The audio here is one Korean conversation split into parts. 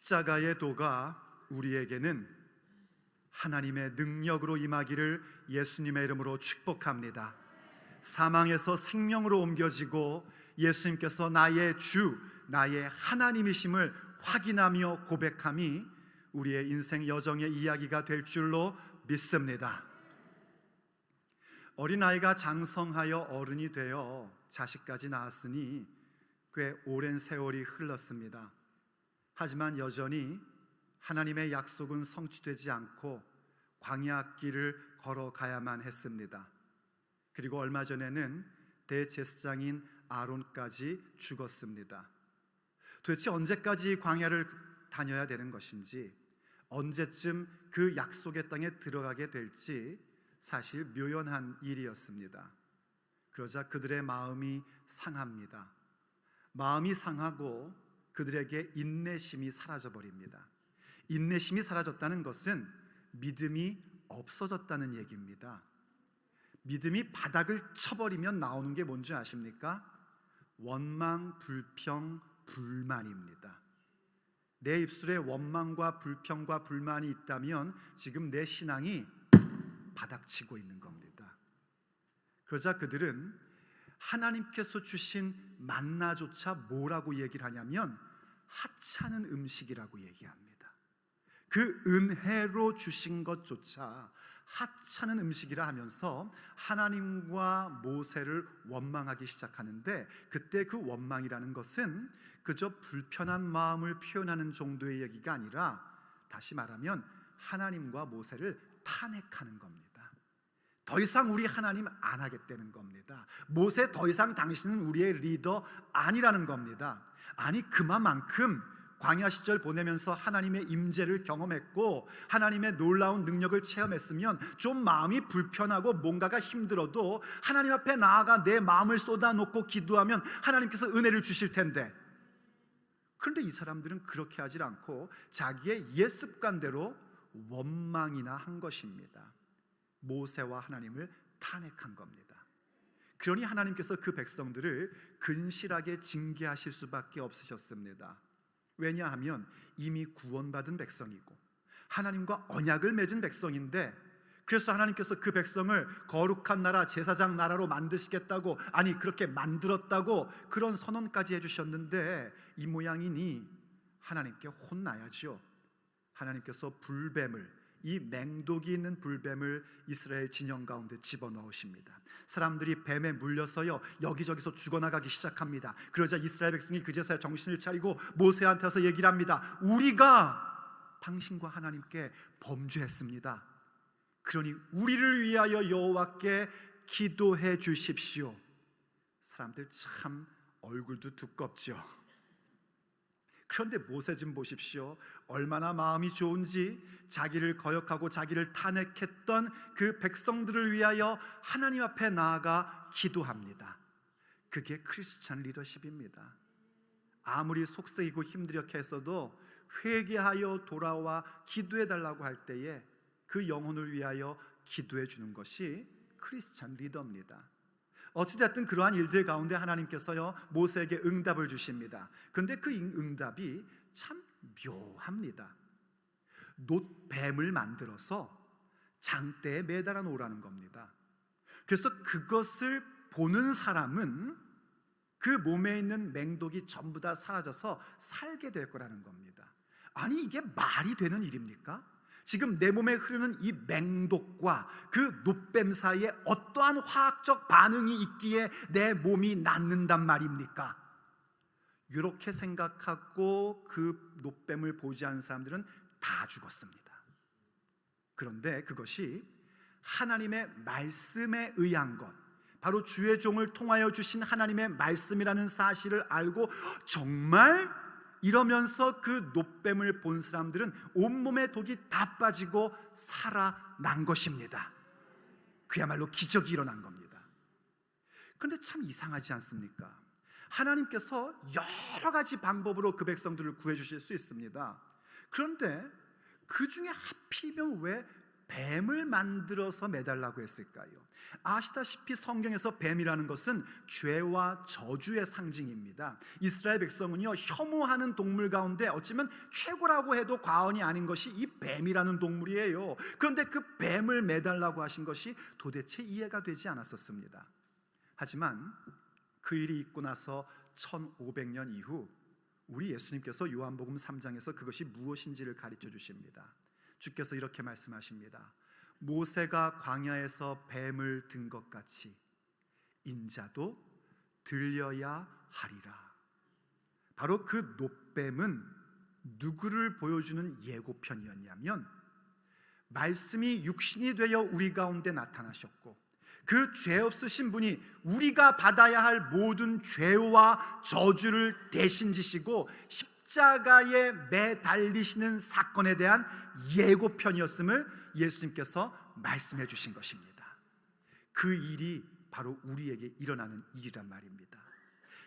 십자가의 도가 우리에게는 하나님의 능력으로 임하기를 예수님의 이름으로 축복합니다. 사망에서 생명으로 옮겨지고 예수님께서 나의 주, 나의 하나님이심을 확인하며 고백함이 우리의 인생 여정의 이야기가 될 줄로 믿습니다. 어린아이가 장성하여 어른이 되어 자식까지 낳았으니 꽤 오랜 세월이 흘렀습니다. 하지만 여전히 하나님의 약속은 성취되지 않고 광야 길을 걸어가야만 했습니다. 그리고 얼마 전에는 대제사장인 아론까지 죽었습니다. 도대체 언제까지 광야를 다녀야 되는 것인지, 언제쯤 그 약속의 땅에 들어가게 될지 사실 묘연한 일이었습니다. 그러자 그들의 마음이 상합니다. 마음이 상하고 그들에게 인내심이 사라져버립니다. 인내심이 사라졌다는 것은 믿음이 없어졌다는 얘기입니다. 믿음이 바닥을 쳐버리면 나오는 게 뭔지 아십니까? 원망, 불평, 불만입니다. 내 입술에 원망과 불평과 불만이 있다면 지금 내 신앙이 바닥치고 있는 겁니다. 그러자 그들은 하나님께서 주신 만나조차 뭐라고 얘기를 하냐면 하찮은 음식이라고 얘기합니다. 그 은혜로 주신 것조차 하찮은 음식이라 하면서 하나님과 모세를 원망하기 시작하는데, 그때 그 원망이라는 것은 그저 불편한 마음을 표현하는 정도의 얘기가 아니라, 다시 말하면 하나님과 모세를 탄핵하는 겁니다. 더 이상 우리 하나님 안 하겠다는 겁니다. 모세, 더 이상 당신은 우리의 리더 아니라는 겁니다. 아니, 그만큼 광야 시절 보내면서 하나님의 임재를 경험했고 하나님의 놀라운 능력을 체험했으면 좀 마음이 불편하고 뭔가가 힘들어도 하나님 앞에 나아가 내 마음을 쏟아놓고 기도하면 하나님께서 은혜를 주실 텐데, 그런데 이 사람들은 그렇게 하질 않고 자기의 옛 습관대로 원망이나 한 것입니다. 모세와 하나님을 탄핵한 겁니다. 그러니 하나님께서 그 백성들을 근실하게 징계하실 수밖에 없으셨습니다. 왜냐하면 이미 구원받은 백성이고 하나님과 언약을 맺은 백성인데, 그래서 하나님께서 그 백성을 거룩한 나라, 제사장 나라로 만드시겠다고, 아니 그렇게 만들었다고 그런 선언까지 해주셨는데, 이 모양이니 하나님께 혼나야죠. 하나님께서 불뱀을, 이 맹독이 있는 불뱀을 이스라엘 진영 가운데 집어넣으십니다. 사람들이 뱀에 물려서요 여기저기서 죽어나가기 시작합니다. 그러자 이스라엘 백성이 그제서야 정신을 차리고 모세한테 와서 얘기를 합니다. 우리가 당신과 하나님께 범죄했습니다. 그러니 우리를 위하여 여호와께 기도해 주십시오. 사람들 참 얼굴도 두껍죠. 그런데 모세 좀 보십시오. 얼마나 마음이 좋은지 자기를 거역하고 자기를 탄핵했던 그 백성들을 위하여 하나님 앞에 나아가 기도합니다. 그게 크리스찬 리더십입니다. 아무리 속썩이고 힘들게 했어도 회개하여 돌아와 기도해 달라고 할 때에 그 영혼을 위하여 기도해 주는 것이 크리스찬 리더입니다. 어찌됐든 그러한 일들 가운데 하나님께서요 모세에게 응답을 주십니다. 그런데 그 응답이 참 묘합니다. 놋뱀을 만들어서 장대에 매달아 놓으라는 겁니다. 그래서 그것을 보는 사람은 그 몸에 있는 맹독이 전부 다 사라져서 살게 될 거라는 겁니다. 아니, 이게 말이 되는 일입니까? 지금 내 몸에 흐르는 이 맹독과 그 놋뱀 사이에 어떠한 화학적 반응이 있기에 내 몸이 낫는단 말입니까? 이렇게 생각하고 그 놋뱀을 보지 않은 사람들은 다 죽었습니다. 그런데 그것이 하나님의 말씀에 의한 것, 바로 주의 종을 통하여 주신 하나님의 말씀이라는 사실을 알고 정말 이러면서 그 놋뱀을 본 사람들은 온몸에 독이 다 빠지고 살아난 것입니다. 그야말로 기적이 일어난 겁니다. 그런데 참 이상하지 않습니까? 하나님께서 여러 가지 방법으로 그 백성들을 구해 주실 수 있습니다. 그런데 그 중에 하필이면 왜 뱀을 만들어서 매달라고 했을까요? 아시다시피 성경에서 뱀이라는 것은 죄와 저주의 상징입니다. 이스라엘 백성은요, 혐오하는 동물 가운데 어쩌면 최고라고 해도 과언이 아닌 것이 이 뱀이라는 동물이에요. 그런데 그 뱀을 매달라고 하신 것이 도대체 이해가 되지 않았었습니다. 하지만 그 일이 있고 나서 1500년 이후 우리 예수님께서 요한복음 3장에서 그것이 무엇인지를 가르쳐 주십니다. 주께서 이렇게 말씀하십니다. 모세가 광야에서 뱀을 든 것 같이 인자도 들려야 하리라. 바로 그 놋뱀은 누구를 보여주는 예고편이었냐면, 말씀이 육신이 되어 우리 가운데 나타나셨고 그 죄 없으신 분이 우리가 받아야 할 모든 죄와 저주를 대신 지시고 십자가에 매달리시는 사건에 대한 예고편이었음을 예수님께서 말씀해 주신 것입니다. 그 일이 바로 우리에게 일어나는 일이란 말입니다.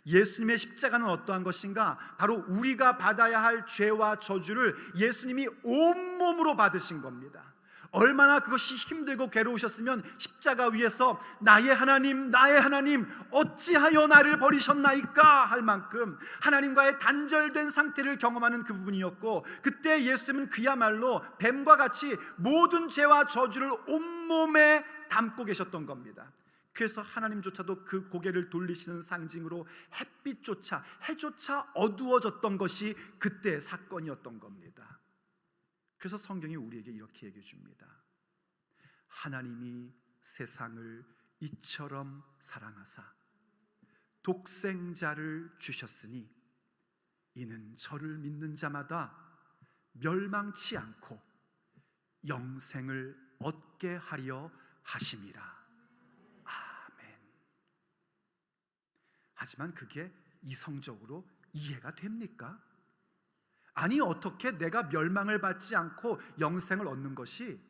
예수님의 십자가는 어떠한 것인가? 바로 우리가 받아야 할 죄와 저주를 예수님이 온몸으로 받으신 겁니다. 얼마나 그것이 힘들고 괴로우셨으면 십자가 위에서 나의 하나님, 나의 하나님, 어찌하여 나를 버리셨나이까 할 만큼 하나님과의 단절된 상태를 경험하는 그 부분이었고, 그때 예수님은 그야말로 뱀과 같이 모든 죄와 저주를 온몸에 담고 계셨던 겁니다. 그래서 하나님조차도 그 고개를 돌리시는 상징으로 햇빛조차, 해조차 어두워졌던 것이 그때의 사건이었던 겁니다. 그래서 성경이 우리에게 이렇게 얘기해 줍니다. 하나님이 세상을 이처럼 사랑하사 독생자를 주셨으니 이는 저를 믿는 자마다 멸망치 않고 영생을 얻게 하려 하심이라. 아멘. 하지만 그게 이성적으로 이해가 됩니까? 아니, 어떻게 내가 멸망을 받지 않고 영생을 얻는 것이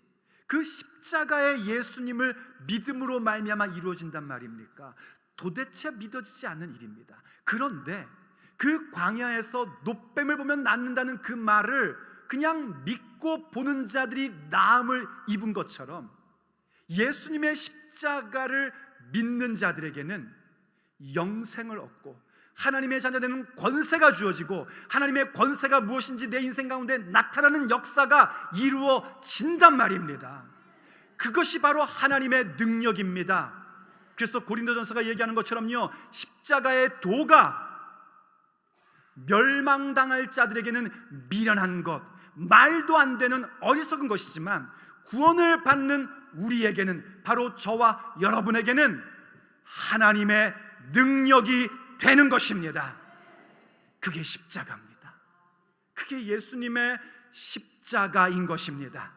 그 십자가의 예수님을 믿음으로 말미암아 이루어진단 말입니까? 도대체 믿어지지 않는 일입니다. 그런데 그 광야에서 놋뱀을 보면 낫는다는 그 말을 그냥 믿고 보는 자들이 나음을 입은 것처럼 예수님의 십자가를 믿는 자들에게는 영생을 얻고 하나님의 자녀되는 권세가 주어지고, 하나님의 권세가 무엇인지 내 인생 가운데 나타나는 역사가 이루어진단 말입니다. 그것이 바로 하나님의 능력입니다. 그래서 고린도전서가 얘기하는 것처럼요, 십자가의 도가 멸망당할 자들에게는 미련한 것, 말도 안 되는 어리석은 것이지만 구원을 받는 우리에게는, 바로 저와 여러분에게는 하나님의 능력이 되는 것입니다. 그게 십자가입니다. 그게 예수님의 십자가인 것입니다.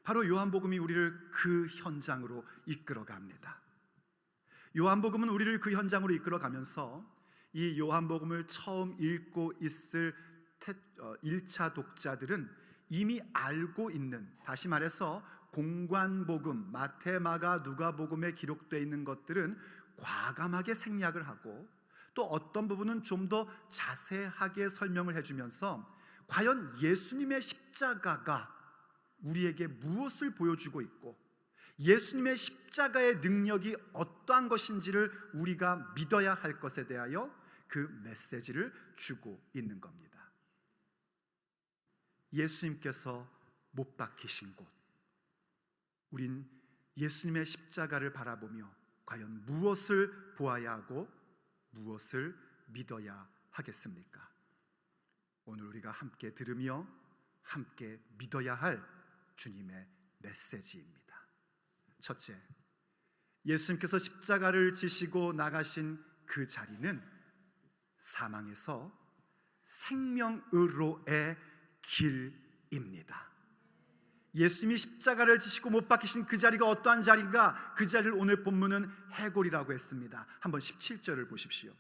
바로 요한복음이 우리를 그 현장으로 이끌어갑니다. 요한복음은 우리를 그 현장으로 이끌어가면서 이 요한복음을 처음 읽고 있을 1차 독자들은 이미 알고 있는, 다시 말해서 공관복음, 마태, 마가, 누가복음에 기록되어 있는 것들은 과감하게 생략을 하고, 또 어떤 부분은 좀 더 자세하게 설명을 해주면서 과연 예수님의 십자가가 우리에게 무엇을 보여주고 있고 예수님의 십자가의 능력이 어떠한 것인지를 우리가 믿어야 할 것에 대하여 그 메시지를 주고 있는 겁니다. 예수님께서 못 박히신 곳, 우린 예수님의 십자가를 바라보며 과연 무엇을 보아야 하고 무엇을 믿어야 하겠습니까? 오늘 우리가 함께 들으며 함께 믿어야 할 주님의 메시지입니다. 첫째, 예수님께서 십자가를 지시고 나가신 그 자리는 사망에서 생명으로의 길입니다. 예수님이 십자가를 지시고 못 박히신 그 자리가 어떠한 자리인가? 그 자리를 오늘 본문은 해골이라고 했습니다. 한번 17절을 보십시오.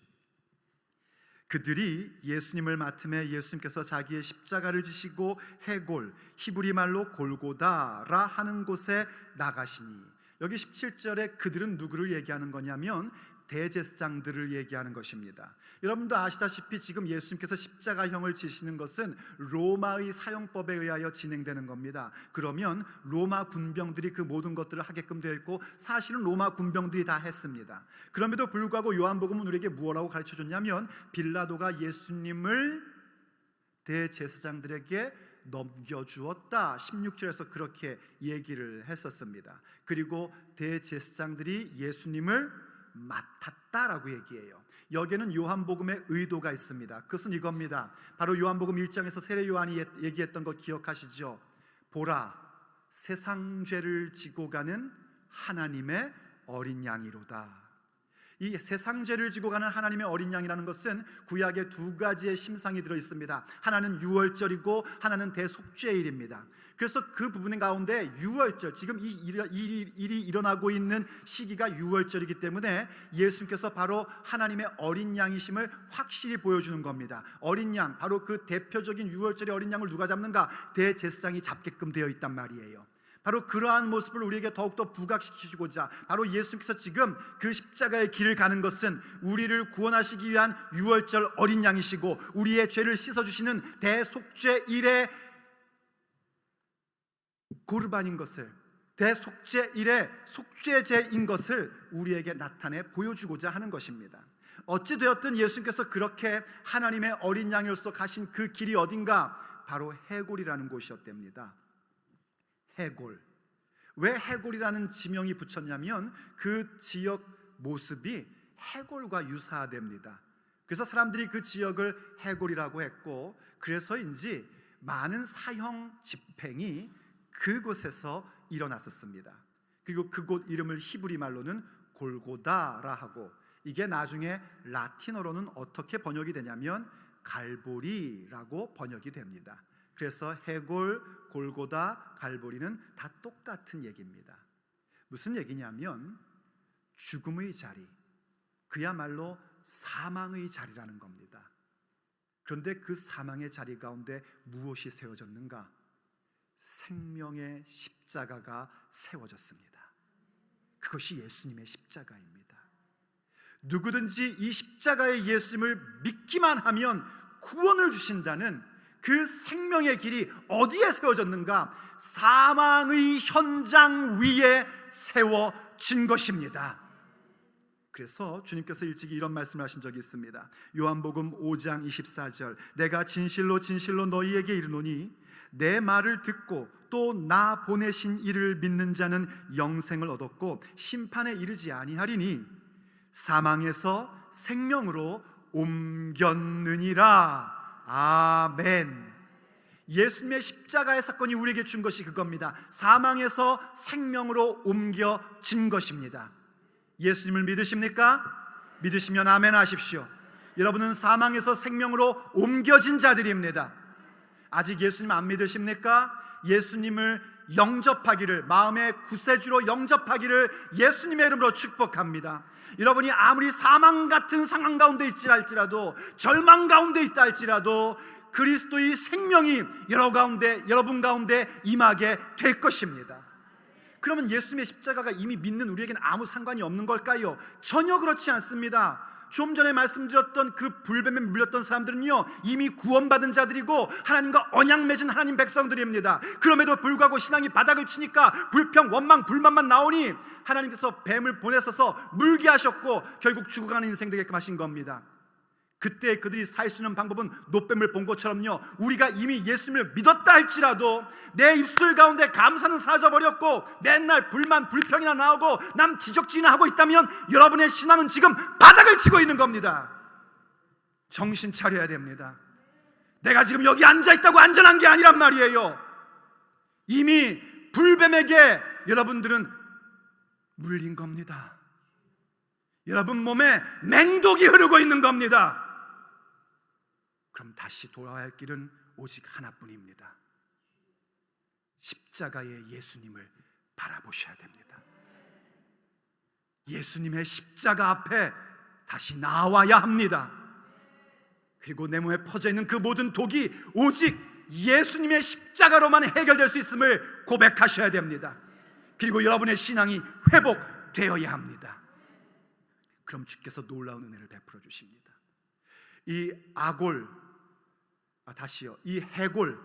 그들이 예수님을 맡음에 예수님께서 자기의 십자가를 지시고 해골, 히브리 말로 골고다라 하는 곳에 나가시니, 여기 17절에 그들은 누구를 얘기하는 거냐면 대제사장들을 얘기하는 것입니다. 여러분도 아시다시피 지금 예수님께서 십자가형을 지시는 것은 로마의 사형법에 의하여 진행되는 겁니다. 그러면 로마 군병들이 그 모든 것들을 하게끔 되어 있고 사실은 로마 군병들이 다 했습니다. 그럼에도 불구하고 요한복음은 우리에게 무엇라고 가르쳐줬냐면 빌라도가 예수님을 대제사장들에게 넘겨주었다. 16절에서 그렇게 얘기를 했었습니다. 그리고 대제사장들이 예수님을 맡았다라고 얘기해요. 여기에는 요한복음의 의도가 있습니다. 그것은 이겁니다. 바로 요한복음 1장에서 세례 요한이 얘기했던 것 기억하시죠? 보라, 세상 죄를 지고 가는 하나님의 어린 양이로다. 이 세상 죄를 지고 가는 하나님의 어린 양이라는 것은 구약에 두 가지의 심상이 들어 있습니다. 하나는 유월절이고 하나는 대속죄일입니다. 그래서 그 부분 가운데 유월절, 지금 이 일이 일어나고 있는 시기가 유월절이기 때문에 예수님께서 바로 하나님의 어린 양이심을 확실히 보여주는 겁니다. 어린 양, 바로 그 대표적인 유월절의 어린 양을 누가 잡는가? 대제사장이 잡게끔 되어 있단 말이에요. 바로 그러한 모습을 우리에게 더욱더 부각시키시고자 바로 예수님께서 지금 그 십자가의 길을 가는 것은 우리를 구원하시기 위한 유월절 어린 양이시고 우리의 죄를 씻어주시는 대속죄일의 고르반인 것을, 대속죄일의 속죄제인 것을 우리에게 나타내 보여주고자 하는 것입니다. 어찌되었든 예수님께서 그렇게 하나님의 어린 양으로서 가신 그 길이 어딘가? 바로 해골이라는 곳이었답니다. 해골. 왜 해골이라는 지명이 붙였냐면 그 지역 모습이 해골과 유사됩니다. 그래서 사람들이 그 지역을 해골이라고 했고, 그래서인지 많은 사형 집행이 그곳에서 일어났었습니다. 그리고 그곳 이름을 히브리 말로는 골고다라 하고, 이게 나중에 라틴어로는 어떻게 번역이 되냐면 갈보리라고 번역이 됩니다. 그래서 해골, 골고다, 갈보리는 다 똑같은 얘기입니다. 무슨 얘기냐면 죽음의 자리, 그야말로 사망의 자리라는 겁니다. 그런데 그 사망의 자리 가운데 무엇이 세워졌는가? 생명의 십자가가 세워졌습니다. 그것이 예수님의 십자가입니다. 누구든지 이 십자가의 예수님을 믿기만 하면 구원을 주신다는 그 생명의 길이 어디에 세워졌는가? 사망의 현장 위에 세워진 것입니다. 그래서 주님께서 일찍이 이런 말씀을 하신 적이 있습니다. 요한복음 5장 24절, 내가 진실로 진실로 너희에게 이르노니 내 말을 듣고 또 나 보내신 이를 믿는 자는 영생을 얻었고 심판에 이르지 아니하리니 사망에서 생명으로 옮겼느니라. 아멘. 예수님의 십자가의 사건이 우리에게 준 것이 그겁니다. 사망에서 생명으로 옮겨진 것입니다. 예수님을 믿으십니까? 믿으시면 아멘 하십시오. 여러분은 사망에서 생명으로 옮겨진 자들입니다. 아직 예수님 안 믿으십니까? 예수님을 영접하기를, 마음의 구세주로 영접하기를 예수님의 이름으로 축복합니다. 여러분이 아무리 사망 같은 상황 가운데 있지 할지라도, 절망 가운데 있다 할지라도 그리스도의 생명이 여러분 가운데 임하게 될 것입니다. 그러면 예수님의 십자가가 이미 믿는 우리에게는 아무 상관이 없는 걸까요? 전혀 그렇지 않습니다. 좀 전에 말씀드렸던 그 불뱀에 물렸던 사람들은요, 이미 구원받은 자들이고 하나님과 언약 맺은 하나님 백성들입니다. 그럼에도 불구하고 신앙이 바닥을 치니까 불평, 원망, 불만만 나오니 하나님께서 뱀을 보내셔서 물게 하셨고 결국 죽어가는 인생 되게끔 하신 겁니다. 그때 그들이 살 수 있는 방법은 노뱀을 본 것처럼요, 우리가 이미 예수님을 믿었다 할지라도 내 입술 가운데 감사는 사라져버렸고 맨날 불만, 불평이나 나오고 남 지적질이나 하고 있다면 여러분의 신앙은 지금 바닥을 치고 있는 겁니다. 정신 차려야 됩니다. 내가 지금 여기 앉아있다고 안전한 게 아니란 말이에요. 이미 불뱀에게 여러분들은 물린 겁니다. 여러분 몸에 맹독이 흐르고 있는 겁니다. 그럼 다시 돌아야 할 길은 오직 하나뿐입니다. 십자가의 예수님을 바라보셔야 됩니다. 예수님의 십자가 앞에 다시 나와야 합니다. 그리고 내 몸에 퍼져 있는 그 모든 독이 오직 예수님의 십자가로만 해결될 수 있음을 고백하셔야 됩니다. 그리고 여러분의 신앙이 회복되어야 합니다. 그럼 주께서 놀라운 은혜를 베풀어 주십니다. 이 아골, 이 해골,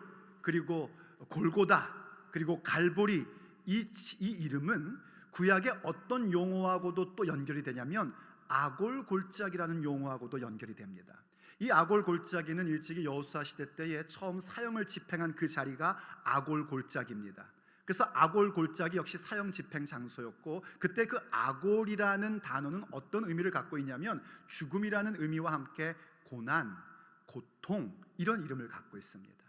그리고 골고다, 그리고 갈보리, 이 이름은 구약의 어떤 용어하고도 또 연결이 되냐면 아골골짜기라는 용어하고도 연결이 됩니다. 이 아골골짜기는 일찍이 여호수아 시대 때에 처음 사형을 집행한 그 자리가 아골골짜기입니다. 그래서 아골골짜기 역시 사형 집행 장소였고, 그때 그 아골이라는 단어는 어떤 의미를 갖고 있냐면 죽음이라는 의미와 함께 고난, 고통, 이런 이름을 갖고 있습니다.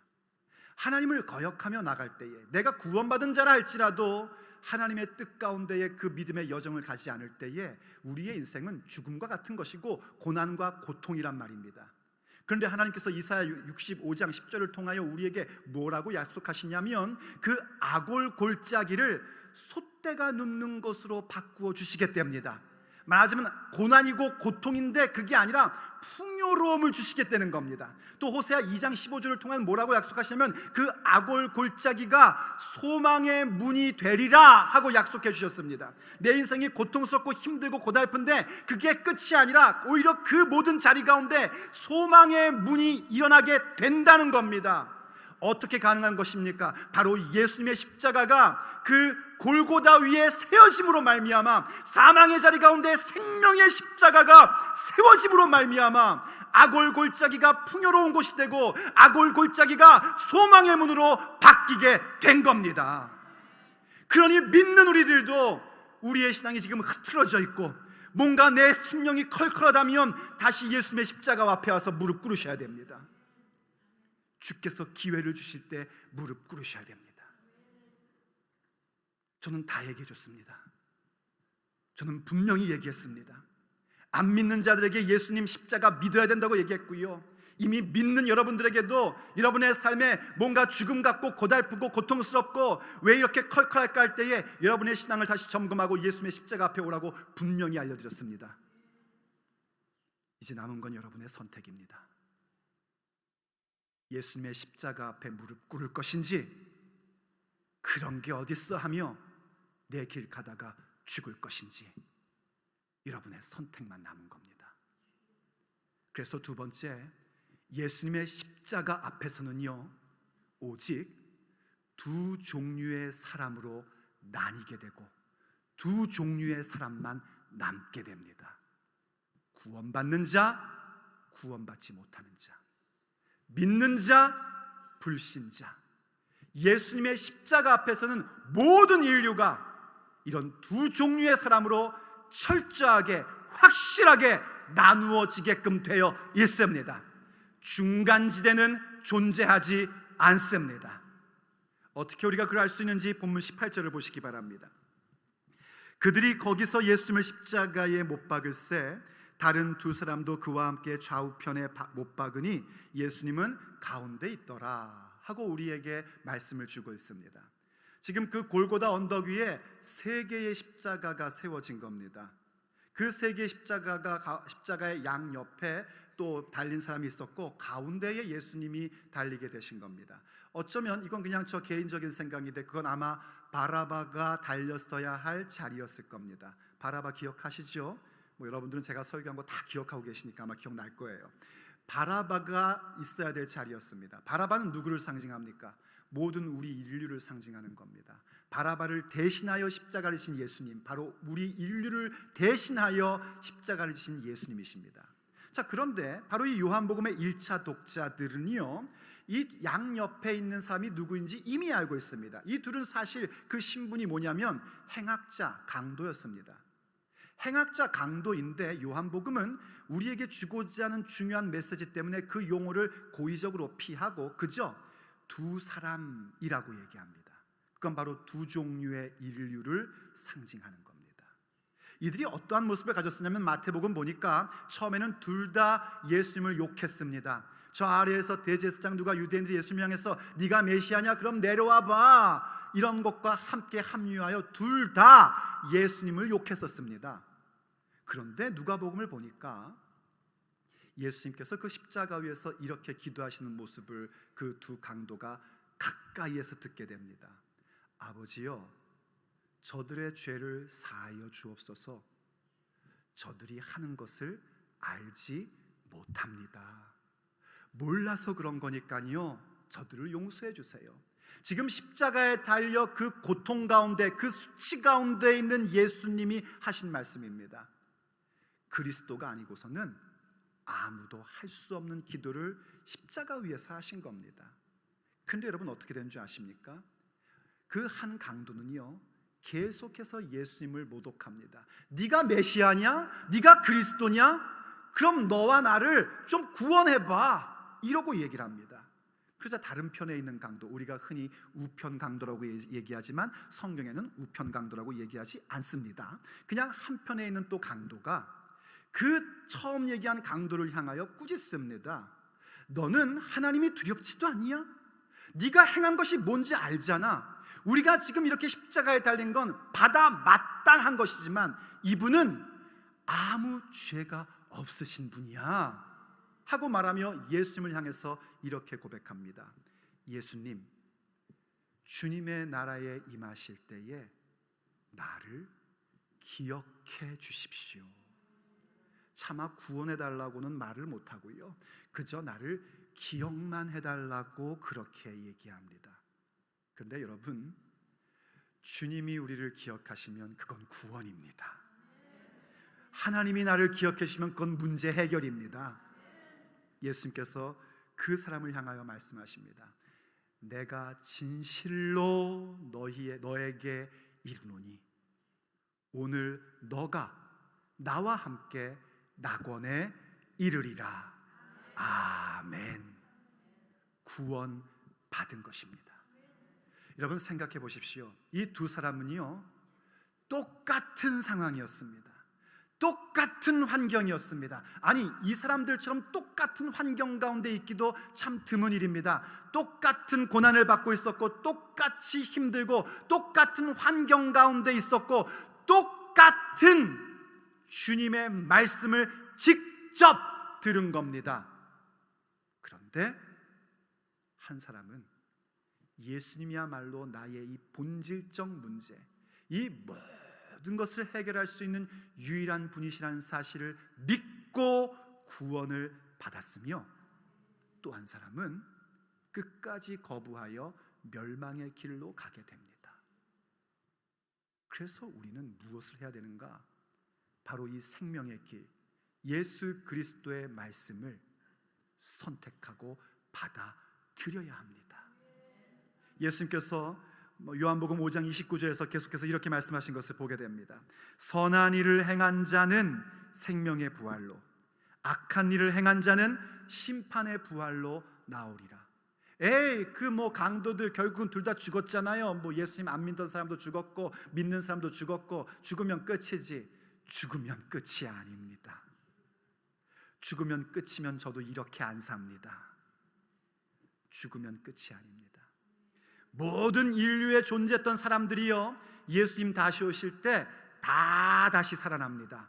하나님을 거역하며 나갈 때에 내가 구원받은 자라 할지라도 하나님의 뜻 가운데에 그 믿음의 여정을 가지 않을 때에 우리의 인생은 죽음과 같은 것이고 고난과 고통이란 말입니다. 그런데 하나님께서 이사야 65장 10절을 통하여 우리에게 뭐라고 약속하시냐면 그 아골 골짜기를 솥대가 눕는 것으로 바꾸어 주시겠답니다. 말하자면 고난이고 고통인데 그게 아니라 풍요로움을 주시겠다는 겁니다. 또 호세아 2장 15절을 통한 뭐라고 약속하시냐면 그 아골 골짜기가 소망의 문이 되리라 하고 약속해 주셨습니다. 내 인생이 고통스럽고 힘들고 고달픈데 그게 끝이 아니라 오히려 그 모든 자리 가운데 소망의 문이 일어나게 된다는 겁니다. 어떻게 가능한 것입니까? 바로 예수님의 십자가가 그 골고다 위에 세워짐으로 말미암아 사망의 자리 가운데 생명의 십자가가 세워짐으로 말미암아 아골 골짜기가 풍요로운 곳이 되고 아골 골짜기가 소망의 문으로 바뀌게 된 겁니다. 그러니 믿는 우리들도 우리의 신앙이 지금 흐트러져 있고 뭔가 내 심령이 컬컬하다면 다시 예수님의 십자가 앞에 와서 무릎 꿇으셔야 됩니다. 주께서 기회를 주실 때 무릎 꿇으셔야 됩니다. 저는 다 얘기해 줬습니다. 저는 분명히 얘기했습니다. 안 믿는 자들에게 예수님 십자가 믿어야 된다고 얘기했고요, 이미 믿는 여러분들에게도 여러분의 삶에 뭔가 죽음 같고 고달프고 고통스럽고 왜 이렇게 컬컬할까 할 때에 여러분의 신앙을 다시 점검하고 예수님의 십자가 앞에 오라고 분명히 알려드렸습니다. 이제 남은 건 여러분의 선택입니다. 예수님의 십자가 앞에 무릎 꿇을 것인지 그런 게 어딨어 하며 내 길 가다가 죽을 것인지 여러분의 선택만 남은 겁니다. 그래서 두 번째, 예수님의 십자가 앞에서는요 오직 두 종류의 사람으로 나뉘게 되고 두 종류의 사람만 남게 됩니다. 구원받는 자, 구원받지 못하는 자, 믿는 자, 불신자. 예수님의 십자가 앞에서는 모든 인류가 이런 두 종류의 사람으로 철저하게 확실하게 나누어지게끔 되어 있습니다. 중간지대는 존재하지 않습니다. 어떻게 우리가 그걸 알 수 있는지 본문 18절을 보시기 바랍니다. 그들이 거기서 예수님을 십자가에 못 박을새 다른 두 사람도 그와 함께 좌우편에 못 박으니 예수님은 가운데 있더라 하고 우리에게 말씀을 주고 있습니다. 지금 그 골고다 언덕 위에 세 개의 십자가가 세워진 겁니다. 그 세 개의 십자가의 양옆에 또 달린 사람이 있었고 가운데에 예수님이 달리게 되신 겁니다. 어쩌면 이건 그냥 저 개인적인 생각인데 그건 아마 바라바가 달렸어야 할 자리였을 겁니다. 바라바 기억하시죠? 여러분들은 제가 설교한 거 다 기억하고 계시니까 아마 기억날 거예요. 바라바가 있어야 될 자리였습니다. 바라바는 누구를 상징합니까? 모든 우리 인류를 상징하는 겁니다. 바라바를 대신하여 십자가를 지신 예수님, 바로 우리 인류를 대신하여 십자가를 지신 예수님이십니다. 자, 그런데 바로 이 요한복음의 1차 독자들은요 이 양옆에 있는 사람이 누구인지 이미 알고 있습니다. 이 둘은 사실 그 신분이 뭐냐면 행악자, 강도였습니다. 행악자, 강도인데 요한복음은 우리에게 주고자 하는 중요한 메시지 때문에 그 용어를 고의적으로 피하고 그저 두 사람이라고 얘기합니다. 그건 바로 두 종류의 인류를 상징하는 겁니다. 이들이 어떠한 모습을 가졌었냐면 마태복음 보니까 처음에는 둘 다 예수님을 욕했습니다. 저 아래에서 대제사장 누가 유대인들 예수님 향해서 네가 메시아냐? 그럼 내려와 봐. 이런 것과 함께 합류하여 둘 다 예수님을 욕했었습니다. 그런데 누가복음을 보니까 예수님께서 그 십자가 위에서 이렇게 기도하시는 모습을 그 두 강도가 가까이에서 듣게 됩니다. 아버지여, 저들의 죄를 사하여 주옵소서. 저들이 하는 것을 알지 못합니다. 몰라서 그런 거니까요, 저들을 용서해 주세요. 지금 십자가에 달려 그 고통 가운데, 그 수치 가운데 있는 예수님이 하신 말씀입니다. 그리스도가 아니고서는 아무도 할 수 없는 기도를 십자가 위에서 하신 겁니다. 근데 여러분, 어떻게 된 줄 아십니까? 그 한 강도는요, 계속해서 예수님을 모독합니다. 네가 메시아냐? 네가 그리스도냐? 그럼 너와 나를 좀 구원해봐, 이러고 얘기를 합니다. 그러자 다른 편에 있는 강도, 우리가 흔히 우편 강도라고 얘기하지만 성경에는 우편 강도라고 얘기하지 않습니다. 그냥 한편에 있는 또 강도가 그 처음 얘기한 강도를 향하여 꾸짖습니다. 너는 하나님이 두렵지도 않냐? 네가 행한 것이 뭔지 알잖아. 우리가 지금 이렇게 십자가에 달린 건 받아 마땅한 것이지만 이분은 아무 죄가 없으신 분이야 하고 말하며 예수님을 향해서 이렇게 고백합니다. 예수님, 주님의 나라에 임하실 때에 나를 기억해 주십시오. 차마 구원해달라고는 말을 못하고요, 그저 나를 기억만 해달라고 그렇게 얘기합니다. 그런데 여러분, 주님이 우리를 기억하시면 그건 구원입니다. 하나님이 나를 기억해 주시면 그건 문제 해결입니다. 예수님께서 그 사람을 향하여 말씀하십니다. 내가 진실로 너에게 이르노니 오늘 너가 나와 함께 낙원에 이르리라. 아멘. 구원 받은 것입니다. 여러분, 생각해 보십시오. 이 두 사람은요, 똑같은 상황이었습니다. 똑같은 환경이었습니다. 아니, 이 사람들처럼 똑같은 환경 가운데 있기도 참 드문 일입니다. 똑같은 고난을 받고 있었고, 똑같이 힘들고, 똑같은 환경 가운데 있었고, 똑같은 주님의 말씀을 직접 들은 겁니다. 그런데 한 사람은 예수님이야말로 나의 이 본질적 문제, 이 모든 것을 해결할 수 있는 유일한 분이시라는 사실을 믿고 구원을 받았으며, 또 한 사람은 끝까지 거부하여 멸망의 길로 가게 됩니다. 그래서 우리는 무엇을 해야 되는가? 바로 이 생명의 길, 예수 그리스도의 말씀을 선택하고 받아들여야 합니다. 예수님께서 요한복음 5장 29절에서 계속해서 이렇게 말씀하신 것을 보게 됩니다. 선한 일을 행한 자는 생명의 부활로, 악한 일을 행한 자는 심판의 부활로 나오리라. 그 강도들 결국은 둘 다 죽었잖아요. 예수님 안 믿던 사람도 죽었고 믿는 사람도 죽었고, 죽으면 끝이지. 죽으면 끝이 아닙니다. 죽으면 끝이면 저도 이렇게 안 삽니다. 죽으면 끝이 아닙니다. 모든 인류에 존재했던 사람들이요, 예수님 다시 오실 때 다 다시 살아납니다.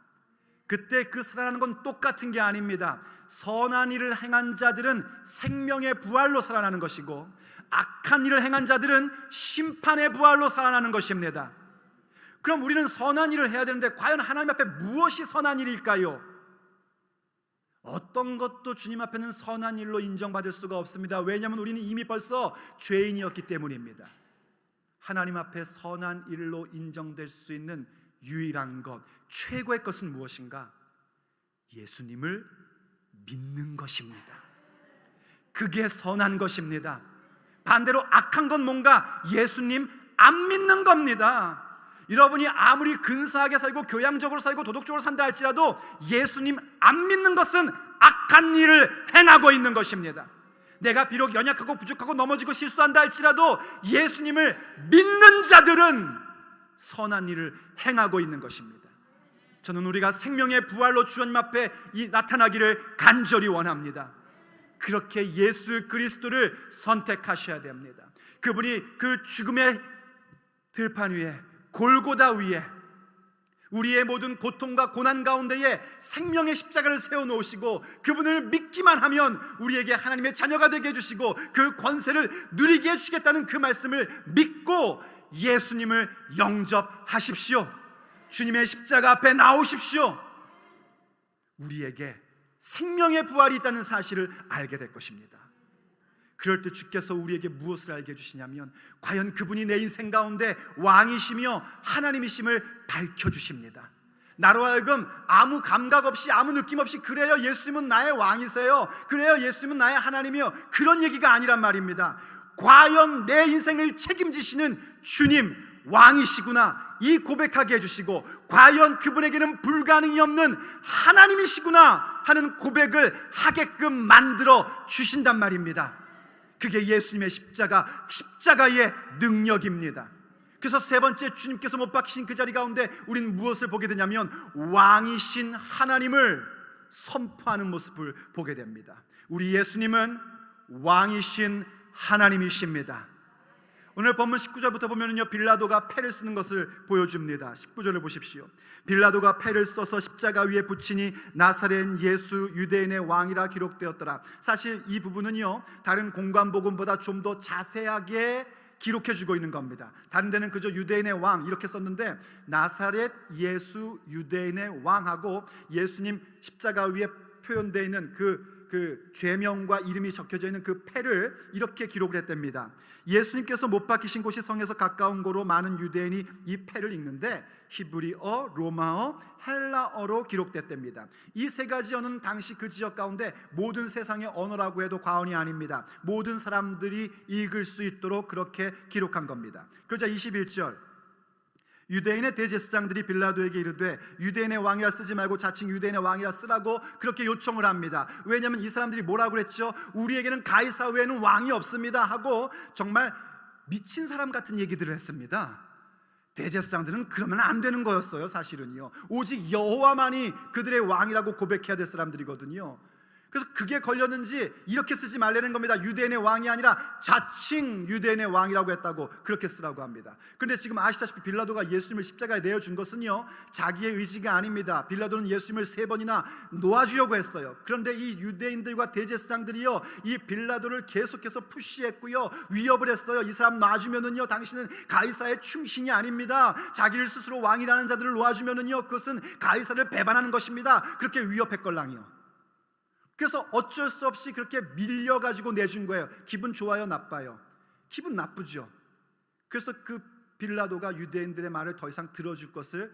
그때 그 살아나는 건 똑같은 게 아닙니다. 선한 일을 행한 자들은 생명의 부활로 살아나는 것이고, 악한 일을 행한 자들은 심판의 부활로 살아나는 것입니다. 그럼 우리는 선한 일을 해야 되는데 과연 하나님 앞에 무엇이 선한 일일까요? 어떤 것도 주님 앞에는 선한 일로 인정받을 수가 없습니다. 왜냐하면 우리는 이미 벌써 죄인이었기 때문입니다. 하나님 앞에 선한 일로 인정될 수 있는 유일한 것, 최고의 것은 무엇인가? 예수님을 믿는 것입니다. 그게 선한 것입니다. 반대로 악한 건 뭔가? 예수님 안 믿는 겁니다. 여러분이 아무리 근사하게 살고 교양적으로 살고 도덕적으로 산다 할지라도 예수님 안 믿는 것은 악한 일을 행하고 있는 것입니다. 내가 비록 연약하고 부족하고 넘어지고 실수한다 할지라도 예수님을 믿는 자들은 선한 일을 행하고 있는 것입니다. 저는 우리가 생명의 부활로 주님 앞에 나타나기를 간절히 원합니다. 그렇게 예수 그리스도를 선택하셔야 됩니다. 그분이 그 죽음의 들판 위에, 골고다 위에 우리의 모든 고통과 고난 가운데에 생명의 십자가를 세워놓으시고, 그분을 믿기만 하면 우리에게 하나님의 자녀가 되게 해주시고 그 권세를 누리게 해주시겠다는 그 말씀을 믿고 예수님을 영접하십시오. 주님의 십자가 앞에 나오십시오. 우리에게 생명의 부활이 있다는 사실을 알게 될 것입니다. 그럴 때 주께서 우리에게 무엇을 알게 해주시냐면 과연 그분이 내 인생 가운데 왕이시며 하나님이심을 밝혀주십니다. 나로 하여금 아무 감각 없이 아무 느낌 없이 그래요 예수님은 나의 왕이세요, 그래요 예수님은 나의 하나님이요, 그런 얘기가 아니란 말입니다. 과연 내 인생을 책임지시는 주님 왕이시구나, 이 고백하게 해주시고 과연 그분에게는 불가능이 없는 하나님이시구나 하는 고백을 하게끔 만들어 주신단 말입니다. 그게 예수님의 십자가의 능력입니다. 그래서 세 번째, 주님께서 못 박히신 그 자리 가운데 우리는 무엇을 보게 되냐면 왕이신 하나님을 선포하는 모습을 보게 됩니다. 우리 예수님은 왕이신 하나님이십니다. 오늘 본문 19절부터 보면요, 빌라도가 패를 쓰는 것을 보여줍니다. 19절을 보십시오. 빌라도가 패를 써서 십자가 위에 붙이니 나사렛 예수 유대인의 왕이라 기록되었더라. 사실 이 부분은요, 다른 공관복음보다 좀 더 자세하게 기록해주고 있는 겁니다. 다른 데는 그저 유대인의 왕 이렇게 썼는데 나사렛 예수 유대인의 왕하고 예수님 십자가 위에 표현되어 있는 그 죄명과 이름이 적혀져 있는 그 패를 이렇게 기록을 했답니다. 예수님께서 못 박히신 곳이 성에서 가까운 고로 많은 유대인이 이 패를 읽는데 히브리어, 로마어, 헬라어로 기록됐답니다. 이 세 가지 언어는 당시 그 지역 가운데 모든 세상의 언어라고 해도 과언이 아닙니다. 모든 사람들이 읽을 수 있도록 그렇게 기록한 겁니다. 그러자 21절, 유대인의 대제사장들이 빌라도에게 이르되 유대인의 왕이라 쓰지 말고 자칭 유대인의 왕이라 쓰라고 그렇게 요청을 합니다. 왜냐하면 이 사람들이 뭐라고 그랬죠? 우리에게는 가이사 외에는 왕이 없습니다 하고 정말 미친 사람 같은 얘기들을 했습니다. 대제사장들은 그러면 안 되는 거였어요. 사실은요, 오직 여호와만이 그들의 왕이라고 고백해야 될 사람들이거든요. 그래서 그게 걸렸는지 이렇게 쓰지 말라는 겁니다. 유대인의 왕이 아니라 자칭 유대인의 왕이라고 했다고 그렇게 쓰라고 합니다. 그런데 지금 아시다시피 빌라도가 예수님을 십자가에 내어준 것은요, 자기의 의지가 아닙니다. 빌라도는 예수님을 3번이나 놓아주려고 했어요. 그런데 이 유대인들과 대제사장들이요, 이 빌라도를 계속해서 푸시했고요, 위협을 했어요. 이 사람 놔주면은요, 당신은 가이사의 충신이 아닙니다. 자기를 스스로 왕이라는 자들을 놓아주면은요, 그것은 가이사를 배반하는 것입니다. 그렇게 위협했걸랑이요. 그래서 어쩔 수 없이 그렇게 밀려가지고 내준 거예요. 기분 좋아요, 나빠요? 기분 나쁘죠. 그래서 그 빌라도가 유대인들의 말을 더 이상 들어줄 것을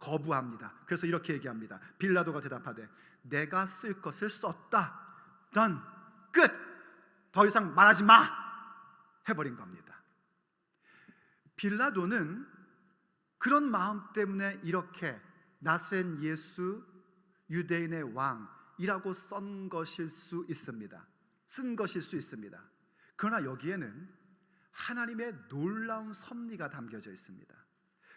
거부합니다. 그래서 이렇게 얘기합니다. 빌라도가 대답하되 내가 쓸 것을 썼다. 넌 끝! 더 이상 말하지 마! 해버린 겁니다. 빌라도는 그런 마음 때문에 이렇게 나사렛 예수 유대인의 왕 이라고 쓴 것일 수 있습니다. 그러나 여기에는 하나님의 놀라운 섭리가 담겨져 있습니다.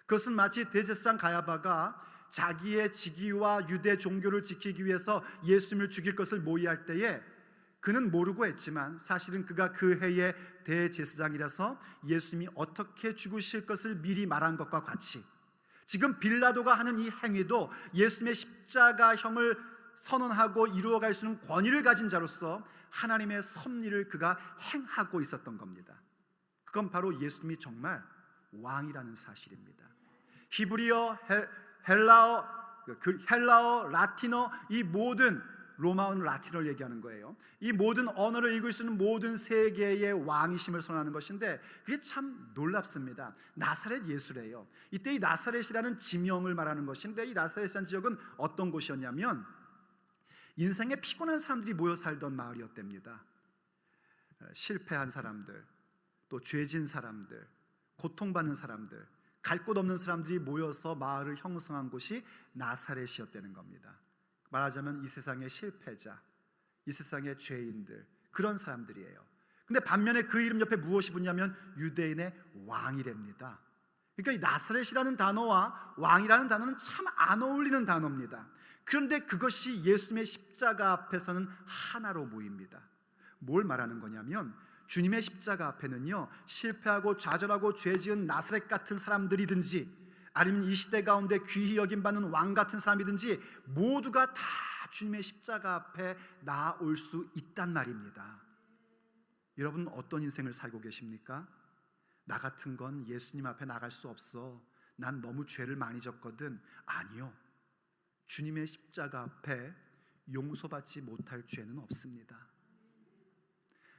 그것은 마치 대제사장 가야바가 자기의 직위와 유대 종교를 지키기 위해서 예수님을 죽일 것을 모의할 때에 그는 모르고 했지만 사실은 그가 그 해의 대제사장이라서 예수님이 어떻게 죽으실 것을 미리 말한 것과 같이 지금 빌라도가 하는 이 행위도 예수님의 십자가형을 선언하고 이루어갈 수 있는 권위를 가진 자로서 하나님의 섭리를 그가 행하고 있었던 겁니다. 그건 바로 예수님이 정말 왕이라는 사실입니다. 히브리어, 헬라어, 라틴어, 이 모든 로마어는 라틴어를 얘기하는 거예요. 이 모든 언어를 읽을 수 있는 모든 세계의 왕이심을 선언하는 것인데 그게 참 놀랍습니다. 나사렛 예수래요. 이때 이 나사렛이라는 지명을 말하는 것인데 이 나사렛이라는 지역은 어떤 곳이었냐면 인생에 피곤한 사람들이 모여 살던 마을이었답니다. 실패한 사람들, 또 죄진 사람들, 고통받는 사람들, 갈 곳 없는 사람들이 모여서 마을을 형성한 곳이 나사렛이었다는 겁니다. 말하자면 이 세상의 실패자, 이 세상의 죄인들, 그런 사람들이에요. 근데 반면에 그 이름 옆에 무엇이 붙냐면 유대인의 왕이랍니다. 그러니까 이 나사렛이라는 단어와 왕이라는 단어는 참 안 어울리는 단어입니다. 그런데 그것이 예수님의 십자가 앞에서는 하나로 모입니다. 뭘 말하는 거냐면 주님의 십자가 앞에는요, 실패하고 좌절하고 죄지은 나사렛 같은 사람들이든지 아니면 이 시대 가운데 귀히 여김받는 왕 같은 사람이든지 모두가 다 주님의 십자가 앞에 나올 수 있단 말입니다. 여러분 어떤 인생을 살고 계십니까? 나 같은 건 예수님 앞에 나갈 수 없어. 난 너무 죄를 많이 졌거든. 아니요, 주님의 십자가 앞에 용서받지 못할 죄는 없습니다.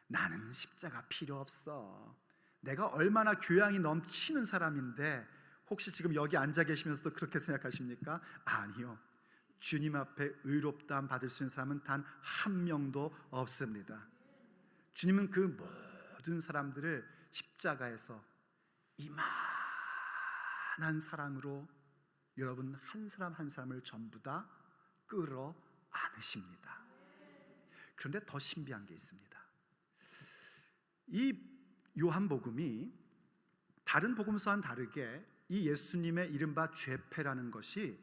나는 십자가 필요 없어. 내가 얼마나 교양이 넘치는 사람인데, 혹시 지금 여기 앉아 계시면서도 그렇게 생각하십니까? 아니요. 주님 앞에 의롭다함 받을 수 있는 사람은 단 한 명도 없습니다. 주님은 그 모든 사람들을 십자가에서 이만한 사랑으로 여러분 한 사람 한 사람을 전부 다 끌어 안으십니다. 그런데 더 신비한 게 있습니다. 이 요한복음이 다른 복음서와는 다르게 이 예수님의 이른바 죄패라는 것이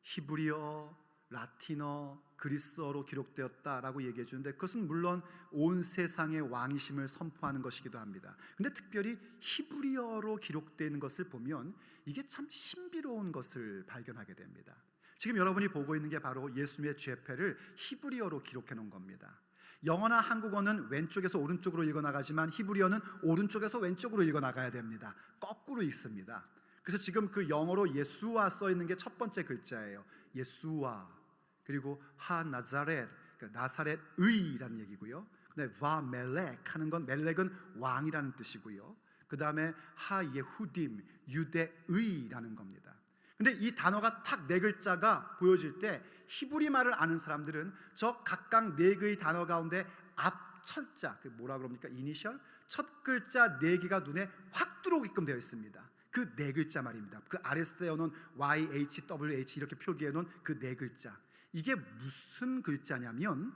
히브리어, 라틴어, 그리스어로 기록되었다라고 얘기해 주는데, 그것은 물론 온 세상의 왕이심을 선포하는 것이기도 합니다. 그런데 특별히 히브리어로 기록되는 것을 보면 이게 참 신비로운 것을 발견하게 됩니다. 지금 여러분이 보고 있는 게 바로 예수님의 죄패를 히브리어로 기록해 놓은 겁니다. 영어나 한국어는 왼쪽에서 오른쪽으로 읽어나가지만 히브리어는 오른쪽에서 왼쪽으로 읽어나가야 됩니다. 거꾸로 읽습니다. 그래서 지금 그 영어로 예수와 써 있는 게 첫 번째 글자예요. 예수와. 그리고 하 나자렛, 그러니까 나사렛의라는 얘기고요. 근데 와 멜렉 하는 건, 멜렉은 왕이라는 뜻이고요. 그 다음에 하 예후딤, 유대의라는 겁니다. 근데 이 단어가 딱 네 글자가 보여질 때 히브리 말을 아는 사람들은 저 각각 네 개의 단어 가운데 앞 첫자, 그 뭐라 그럽니까? 이니셜? 첫 글자 네 개가 눈에 확 들어오게끔 되어 있습니다. 그 네 글자 말입니다. 그 아래 쓰여놓은 YHWH 이렇게 표기해놓은 그 네 글자. 이게 무슨 글자냐면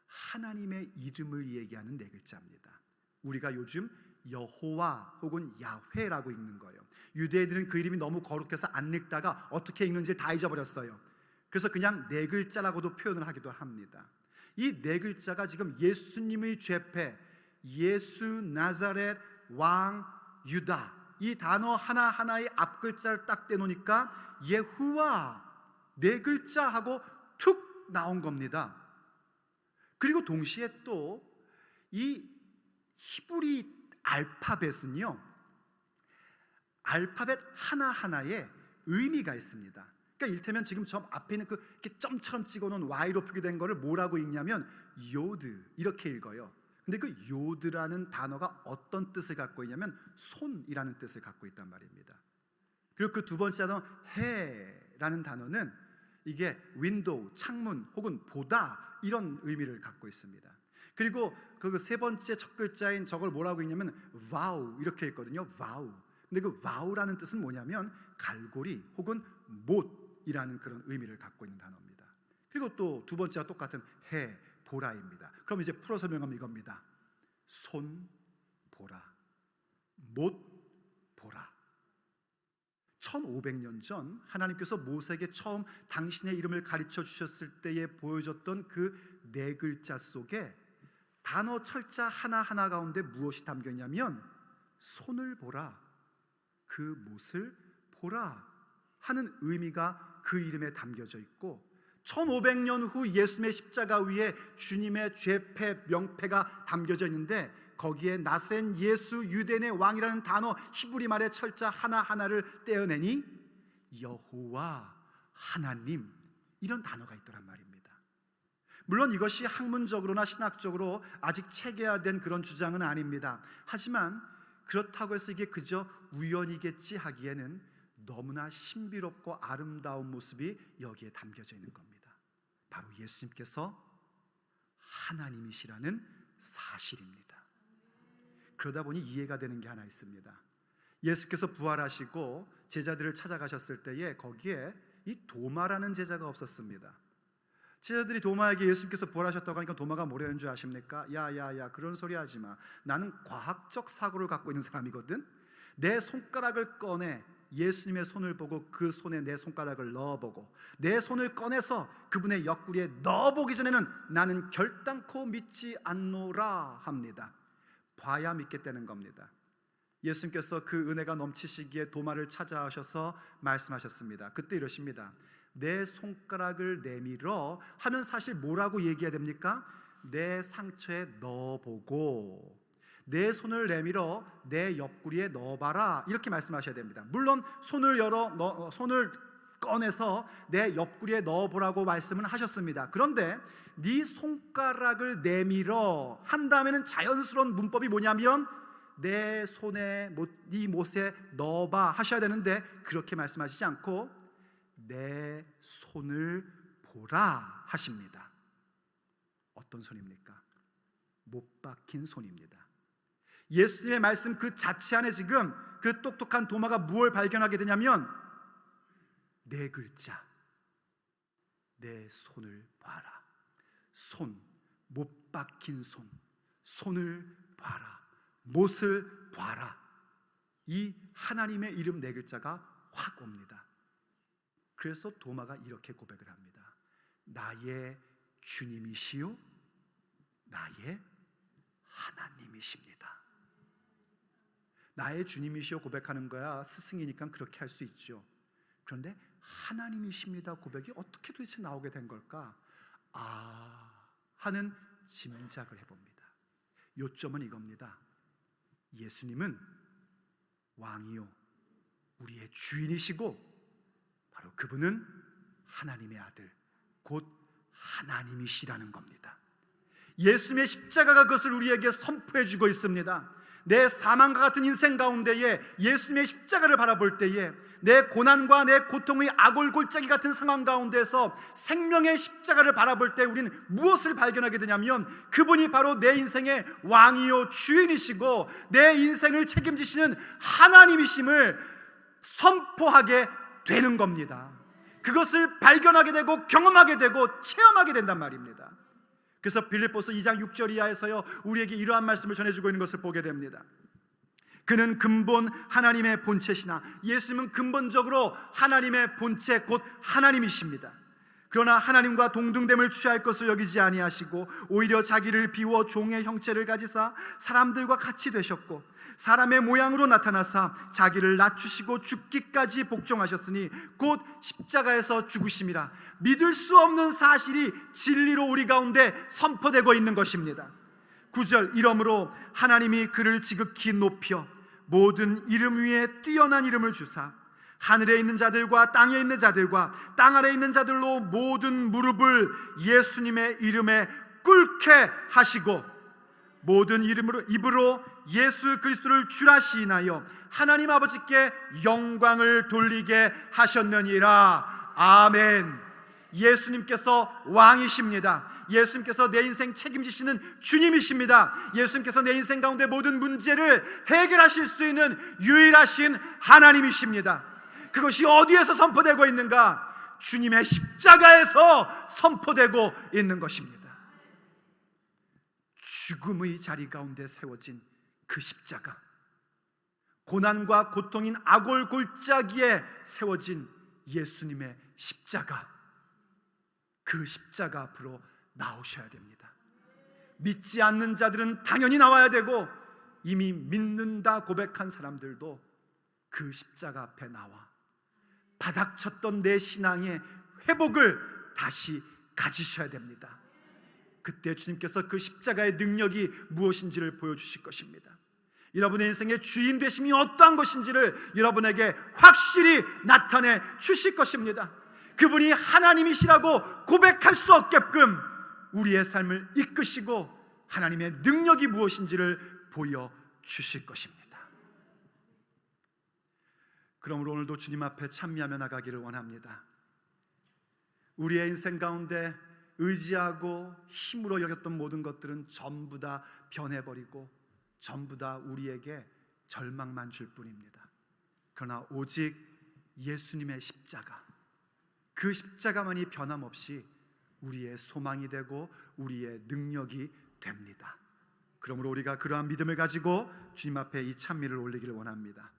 하나님의 이름을 얘기하는 네 글자입니다. 우리가 요즘 여호와 혹은 야훼라고 읽는 거예요. 유대인들은 그 이름이 너무 거룩해서 안 읽다가 어떻게 읽는지 다 잊어버렸어요. 그래서 그냥 네 글자라고도 표현을 하기도 합니다. 이 네 글자가 지금 예수님의 죄패, 예수 나사렛 왕 유다, 이 단어 하나하나의 앞글자를 딱 떼놓으니까 예후와 네 글자 하고 툭 나온 겁니다. 그리고 동시에 또 이 히브리 알파벳은요, 알파벳 하나하나에 의미가 있습니다. 그러니까 이를테면 지금 저 앞에 있는 그 이렇게 점처럼 찍어놓은 Y로 표기된 거를 뭐라고 읽냐면 요드 이렇게 읽어요. 근데 그 요드라는 단어가 어떤 뜻을 갖고 있냐면 손이라는 뜻을 갖고 있단 말입니다. 그리고 그 두 번째 단어 해라는 단어는 이게 윈도우, 창문 혹은 보다 이런 의미를 갖고 있습니다. 그리고 그 세 번째 첫 글자인 저걸 뭐라고 읽냐면 와우 이렇게 읽거든요. 와우. 근데 그 와우라는 뜻은 뭐냐면 갈고리 혹은 못이라는 그런 의미를 갖고 있는 단어입니다. 그리고 또 두 번째와 똑같은 해, 보라입니다. 그럼 이제 풀어 설명하면 이겁니다. 손 보라, 못 보라. 1500년 전 하나님께서 모세에게 처음 당신의 이름을 가르쳐 주셨을 때에 보여줬던 그 네 글자 속에 단어 철자 하나하나 가운데 무엇이 담겨 있냐면 손을 보라, 그 못을 보라 하는 의미가 그 이름에 담겨져 있고, 1500년 후 예수님의 십자가 위에 주님의 죄패 명패가 담겨져 있는데 거기에 나사렛 예수 유대인의 왕이라는 단어 히브리 말의 철자 하나하나를 떼어내니 여호와 하나님 이런 단어가 있더란 말입니다. 물론 이것이 학문적으로나 신학적으로 아직 체계화된 그런 주장은 아닙니다. 하지만 그렇다고 해서 이게 그저 우연이겠지 하기에는 너무나 신비롭고 아름다운 모습이 여기에 담겨져 있는 겁니다. 바로 예수님께서 하나님이시라는 사실입니다. 그러다 보니 이해가 되는 게 하나 있습니다. 예수께서 부활하시고 제자들을 찾아가셨을 때에 거기에 이 도마라는 제자가 없었습니다. 제자들이 도마에게 예수님께서 부활하셨다고 하니까 도마가 뭐라는 줄 아십니까? 야야야 그런 소리 하지 마. 나는 과학적 사고를 갖고 있는 사람이거든. 내 손가락을 꺼내 예수님의 손을 보고 그 손에 내 손가락을 넣어보고 내 손을 꺼내서 그분의 옆구리에 넣어보기 전에는 나는 결단코 믿지 않노라 합니다. 봐야 믿겠다는 겁니다. 예수님께서 그 은혜가 넘치시기에 도마를 찾아오셔서 말씀하셨습니다. 그때 이러십니다. 내 손가락을 내밀어 하면 사실 뭐라고 얘기해야 됩니까? 내 상처에 넣어보고 내 손을 내밀어 내 옆구리에 넣어봐라 이렇게 말씀하셔야 됩니다. 물론 손을 꺼내서 내 옆구리에 넣어보라고 말씀은 하셨습니다. 그런데 네 손가락을 내밀어 한 다음에는 자연스러운 문법이 뭐냐면 내 손에 네 못에 넣어봐 하셔야 되는데 그렇게 말씀하시지 않고 내 손을 보라 하십니다. 어떤 손입니까? 못 박힌 손입니다. 예수님의 말씀 그 자체 안에 지금 그 똑똑한 도마가 무엇을 발견하게 되냐면 네 글자, 내 손을 봐라. 손, 못 박힌 손, 손을 봐라, 못을 봐라. 이 하나님의 이름 네 글자가 확 옵니다. 그래서 도마가 이렇게 고백을 합니다. 나의 주님이시요 나의 하나님이십니다. 나의 주님이시여 고백하는 거야 스승이니까 그렇게 할 수 있죠. 그런데 하나님이십니다 고백이 어떻게 도대체 나오게 된 걸까? 하는 짐작을 해봅니다. 요점은 이겁니다. 예수님은 왕이요 우리의 주인이시고 바로 그분은 하나님의 아들 곧 하나님이시라는 겁니다. 예수님의 십자가가 그것을 우리에게 선포해 주고 있습니다. 내 사망과 같은 인생 가운데에 예수님의 십자가를 바라볼 때에 내 고난과 내 고통의 아골골짜기 같은 상황 가운데서 생명의 십자가를 바라볼 때 우리는 무엇을 발견하게 되냐면 그분이 바로 내 인생의 왕이요 주인이시고 내 인생을 책임지시는 하나님이심을 선포하게 되는 겁니다. 그것을 발견하게 되고 경험하게 되고 체험하게 된단 말입니다. 그래서 빌립보서 2장 6절 이하에서요 우리에게 이러한 말씀을 전해주고 있는 것을 보게 됩니다. 그는 근본 하나님의 본체시나 예수님은 근본적으로 하나님의 본체 곧 하나님이십니다. 그러나 하나님과 동등됨을 취할 것을 여기지 아니하시고 오히려 자기를 비워 종의 형체를 가지사 사람들과 같이 되셨고 사람의 모양으로 나타나사 자기를 낮추시고 죽기까지 복종하셨으니 곧 십자가에서 죽으심이라. 믿을 수 없는 사실이 진리로 우리 가운데 선포되고 있는 것입니다. 9절 이러므로 하나님이 그를 지극히 높여 모든 이름 위에 뛰어난 이름을 주사 하늘에 있는 자들과 땅에 있는 자들과 땅 아래에 있는 자들로 모든 무릎을 예수님의 이름에 꿇게 하시고 모든 입으로 예수 그리스도를 주라 시인하여 하나님 아버지께 영광을 돌리게 하셨느니라. 아멘. 예수님께서 왕이십니다. 예수님께서 내 인생 책임지시는 주님이십니다. 예수님께서 내 인생 가운데 모든 문제를 해결하실 수 있는 유일하신 하나님이십니다. 그것이 어디에서 선포되고 있는가? 주님의 십자가에서 선포되고 있는 것입니다. 죽음의 자리 가운데 세워진 그 십자가, 고난과 고통인 아골골짜기에 세워진 예수님의 십자가, 그 십자가 앞으로 나오셔야 됩니다. 믿지 않는 자들은 당연히 나와야 되고 이미 믿는다 고백한 사람들도 그 십자가 앞에 나와 바닥쳤던 내 신앙의 회복을 다시 가지셔야 됩니다. 그때 주님께서 그 십자가의 능력이 무엇인지를 보여주실 것입니다. 여러분의 인생의 주인 되심이 어떠한 것인지를 여러분에게 확실히 나타내 주실 것입니다. 그분이 하나님이시라고 고백할 수 없게끔 우리의 삶을 이끄시고 하나님의 능력이 무엇인지를 보여주실 것입니다. 그러므로 오늘도 주님 앞에 찬미하며 나가기를 원합니다. 우리의 인생 가운데 의지하고 힘으로 여겼던 모든 것들은 전부 다 변해버리고 전부 다 우리에게 절망만 줄 뿐입니다. 그러나 오직 예수님의 십자가, 그 십자가만이 변함없이 우리의 소망이 되고 우리의 능력이 됩니다. 그러므로 우리가 그러한 믿음을 가지고 주님 앞에 이 찬미를 올리기를 원합니다.